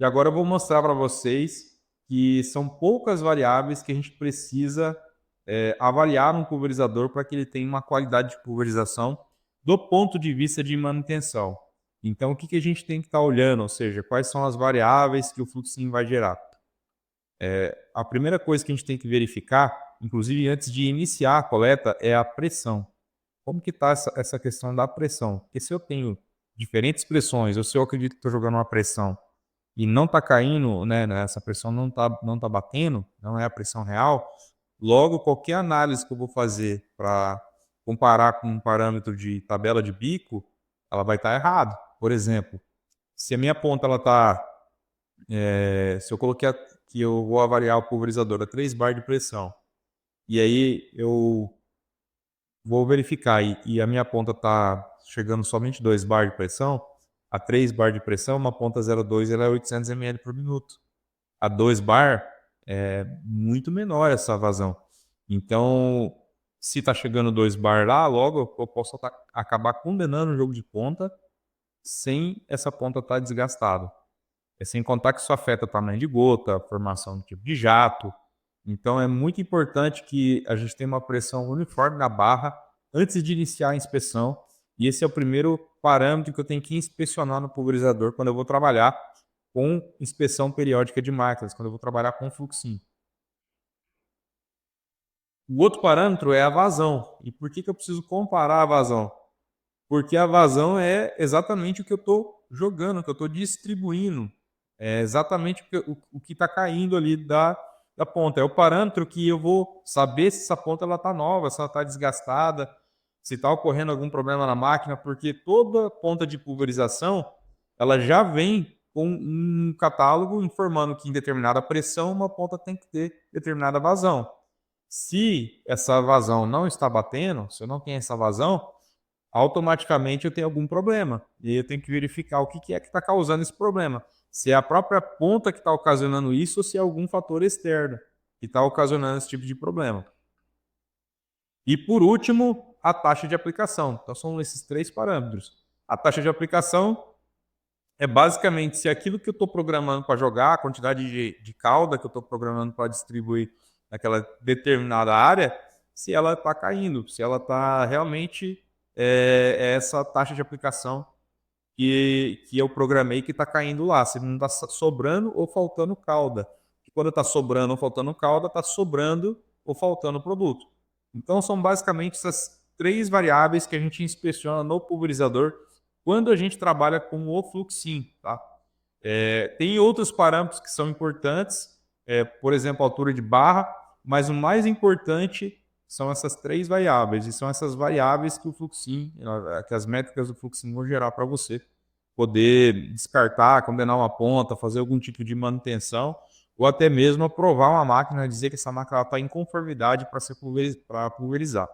E agora eu vou mostrar para vocês que são poucas variáveis que a gente precisa avaliar um pulverizador para que ele tenha uma qualidade de pulverização do ponto de vista de manutenção. Então, o que a gente tem que estar olhando? Ou seja, quais são as variáveis que o fluxinho vai gerar? A primeira coisa que a gente tem que verificar, inclusive antes de iniciar a coleta, é a pressão. Como que está essa questão da pressão? Porque se eu tenho diferentes pressões, ou se eu acredito que estou jogando uma pressão e não está caindo, né, essa pressão não tá batendo, não é a pressão real, logo qualquer análise que eu vou fazer para comparar com um parâmetro de tabela de bico, ela vai estar errada. Por exemplo, se a minha ponta ela está, se eu coloquei que eu vou avaliar o pulverizador a 3 bar de pressão, e aí eu vou verificar e a minha ponta está chegando somente 2 bar de pressão, a 3 bar de pressão, uma ponta 0,2 ela é 800 ml por minuto. A 2 bar é muito menor essa vazão. Então, se está chegando 2 bar lá, logo eu posso acabar condenando o jogo de ponta sem essa ponta estar desgastada. Sem contar que isso afeta o tamanho de gota, a formação do tipo de jato. Então é muito importante que a gente tenha uma pressão uniforme na barra antes de iniciar a inspeção. E esse é o primeiro parâmetro que eu tenho que inspecionar no pulverizador quando eu vou trabalhar com inspeção periódica de máquinas, quando eu vou trabalhar com fluxinho. O outro parâmetro é a vazão. E por que eu preciso comparar a vazão? Porque a vazão é exatamente o que eu estou jogando, o que eu estou distribuindo. É exatamente o que está caindo ali da ponta. É o parâmetro que eu vou saber se essa ponta está nova, se ela está desgastada, se está ocorrendo algum problema na máquina, porque toda ponta de pulverização ela já vem com um catálogo informando que em determinada pressão uma ponta tem que ter determinada vazão. Se essa vazão não está batendo, se eu não tenho essa vazão, automaticamente eu tenho algum problema. E aí eu tenho que verificar o que é que está causando esse problema. Se é a própria ponta que está ocasionando isso ou se é algum fator externo que está ocasionando esse tipo de problema. E por último, a taxa de aplicação. Então são esses 3 parâmetros. A taxa de aplicação é basicamente se aquilo que eu estou programando para jogar, a quantidade de cauda que eu estou programando para distribuir naquela determinada área, se ela está caindo, se ela está realmente essa taxa de aplicação que eu programei que está caindo lá, se não está sobrando ou faltando cauda. E quando está sobrando ou faltando cauda, está sobrando ou faltando produto. Então são basicamente essas 3 variáveis que a gente inspeciona no pulverizador quando a gente trabalha com o fluxinho. Tá? Tem outros parâmetros que são importantes, por exemplo, a altura de barra, mas o mais importante são essas 3 variáveis, e são essas variáveis que o fluxinho, que as métricas do fluxinho vão gerar para você poder descartar, condenar uma ponta, fazer algum tipo de manutenção, ou até mesmo aprovar uma máquina, dizer que essa máquina está em conformidade para pulverizar.